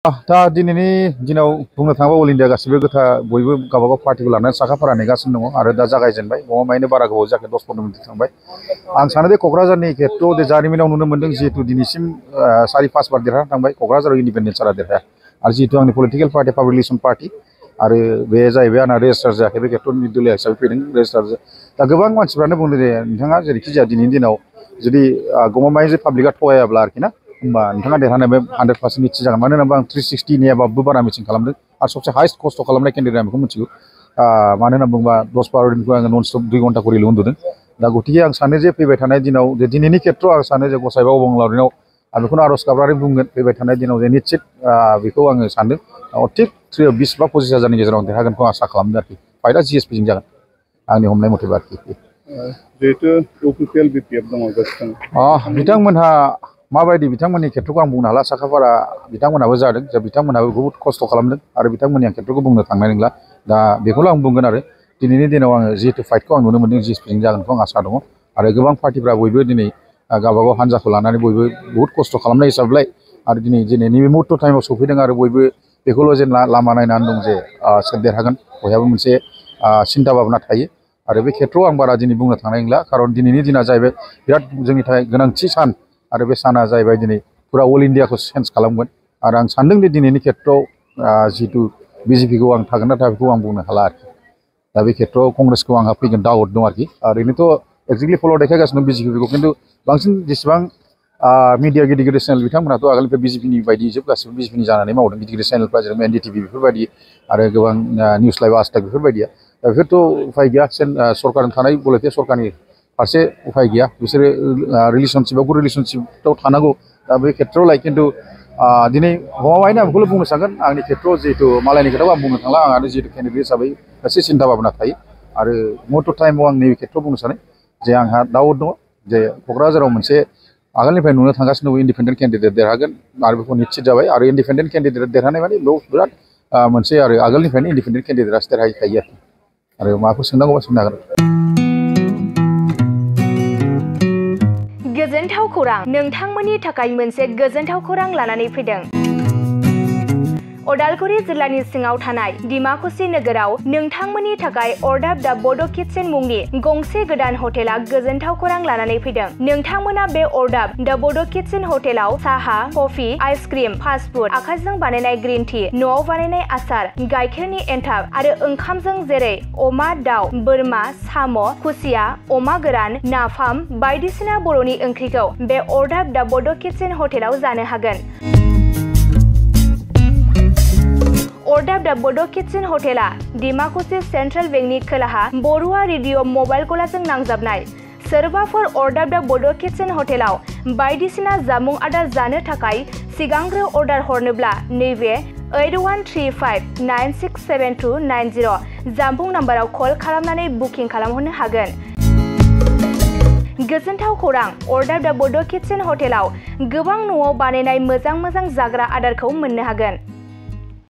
दा दिनैनि दिनाव बुंनो थाङोबा अल इन्डिया गासिबो गोथा बयबो गावबागाव पार्टिखौ लानानै साखाफारा नेगासिनो दङ आरो दा जागायजेनबाय गमामायैनो बारा गोबाव जायाखै 10-15 मिनिट थांबाय। आं सानो दे क'क्राझारनि खेत्रआव दे जारिमिनाव नुनो मोन्दों जिहेतु दिनैसिम 4-5 बार देरहाना थांबाय क'क्राझाराव इन्डिपेन्डेन्सारा देरहाया आरो जिहेतु आंनि political party public relation party आरो बे जाहैबाय आंना रेजिस्टार जायाखै बे खेत्रनि दलिया हिसाबै फैदों रेजिस्टार दा गोबां मानसिफ्रानो बुंदों जे नोंथाङा जेरैखि जाया दिनैनि दिनाव जुदि गमामायै जे पाब्लिकआ थगायाब्ला आरोखि ना होमबा नोंथाङा देरहानाय बे 100% निश्चित जागोन मानो होनोबा आं 360 नि एबाबबो बारा मिटिं खालामदों आरो सबसे हाइस्ट खस्थ' खालामनाय केन्डिडेट आं बेखौ मिथिगौ मानो होनना बुङोबा 10-12 दिनखौ आङो नन स्टप 2 घन्टा करिल' उन्दुदों दा गतिके आं सानो जे फैबाय थानाय दिनाव जे दिनैनि खेत्रआव आं सानो जे गसाइबा अबंलावरिनाव आं बेखौनो आर'ज गाबनानै बुंगोन फैबाय थानाय दिनाव जे निश्चित बेखौ आङो सानदों थिग 20 बा 25 हाजारनि गेजेराव देरहागोनखौ आसा खालामदों आरोखि फाइटआ जिएसपिजों जागोन आंनि हमनाय मथेबा आरोखि जिहेतु अफिसियेल बिपिएफ दङ बिथांमोनहा माबायदि बिथांमोननि खेत्रखौ आं बुंनो हाला साखाफारा बिथांमोनहाबो जादों जे बिथांमोनहाबो बहुद खस्थ' खालामदों आरो बिथांमोननि आं खेत्रखौ बुंनो थांनाय नंला दा बेखौल' आं बुंगोन आरो दिनैनि दिनाव आङो जिहेतु फाइटखौ आं नुनो मोन्दों जिएसपिजों जागोनखौ आं आसा दङ आरो गोबां पार्टिफ्रा बयबो दिनै गावबागाव हान्जाखौ लानानै बयबो बहुद खस्थ' खालामनाय हिसाबैलाय आरो दिनैनि बे मुहूर्त टाइमाव सफैदों आरो बयबो बेखौल' जे लामा नायनानै दं जे सोर देरहागोन बयहाबो मोनसे सिन्था भाबना थायो आरो बे खेत्रआव आं बारा दिनै बुंनो थांनाय नंला खारन दिनैनि दिना जाहैबाय बिराद जोंनि थाखाय गोनांथि सान आरो बे साना जाहैबाय दिनै फुरा अल इन्डियाखौ चेन्ज खालामगोन आरो आं सानदों दि दिनैनि खेत्रआव जिहेतु बिजेपिखौ आं थागोन ना थाया बेखौ आं बुंनो हाला आरोखि दा बे खेत्रआव कंग्रेसखौ आंहा फैगोन दाउट दं आरोखि ओरैनोथ' एक्जेक्टलि फल' देखायगासिनो दं बिजेपिखौ खिन्थु बांसिन जेसेबां मिडिया गिदिर गिदिर चेनेल बिथांमोनाथ' आगोलनिफ्राय बिजेपिनि बायदि जोब गासिबो बिजेपिनि जानानै मावदों गिदिर गिदिर चेनेलफ्रा जेरै एनडिटिभि बेफोरबायदि आरो गोबां निउस लाइभ आजताक बेफोरबायदिया दा बेफोरथ' उफाय गैया सरकारजों थानाय बलथे सरकारनि फारसे उफाय गैया बिसोरो रिलेसनशिपआव गुड रिलेसनशिपआव थानांगौ दा बे खेत्रआवलाय खिन्थु दिनै गमामायैनो आं बेखौल' बुंनो सानगोन आंनि खेत्रआव जिहेतु मालायनि खोथाखौ आं बुंनो थांला आंहानो जिहेतु केन्डिडेट हिसाबै एसे सिन्था भाबना थायो आरो मुहूर्त टाइमाव आं नैबे खेत्रआव बुंनो सानो जे आंहा डाउट दङ जे क'क्राझाराव मोनसे आगोलनिफ्राय नुनो थांगासिनो दङ इन्डिपेन्डेन्ट केन्डिडेट देरहागोन आरो बेखौ निश्चित जाबाय आरो इन्डिपेन्डेन्ट केन्डिडेट देरहानाय माने बेयाव बिराद मोनसे आरो आगोलनिफ्रायनो इन्डिपेन्डेन्ट केन्डिडेटआसो देरहाहैखायो आरो माबाफोर सोंनांगौबा सोंनो हागोन। गोजोनथाव खौरां नोंथांमोननि थाखाय मोनसे गोजोनथाव खौरां लानानै फैदों। उदालगुरि जिल्लानि सिङाव थानाय डिमाकुसि नोगोराव नोंथांमोननि थाखाय अर्डाब दा बड' किटचेन मुंनि गंसे गोदान हटेला गोजोनथाव खौरां लानानै फैदों। नोंथांमोना बे अर्डाब दा बड' किटचेन हटेलाव साहा, कफि, आइसक्रिम, फास्टफुड, आखाइजों बानायनाय ग्रिन टि, न'आव बानायनाय आसार, गाइखेरनि एन्थाब आरो ओंखामजों जेरै अमा, दाउ, बोरमा, साम', खुसिया, अमा गोरान, नाफाम बायदिसिना बर'नि ओंख्रिखौ बे अर्डाब दा बड' किटचेन हटेलाव जानो हागोन। अर्डाब दा बड' किटचेन हटेला डिमाकुसि सेन्ट्रेल बेंकनि खोलाहा बरुवा रेडिअ मबाइल गलाजों नांजाबनाय। सोरबाफोर अर्डाब दा बड' किटचेन हटेलाव बायदिसिना जामुं आदार जानो थाखाय सिगांग्रो अर्डार हरनोब्ला नैबे 8135967290 जामबुं नाम्बाराव कल खालामनानै बुकिं खालामहरनो हागोन। गोजोनथाव खौरां अर्डाब दा बड' किटचेन हटेलाव गोबां न'आव बानायनाय मोजां जाग्रा आदारखौ मोननो हागोन।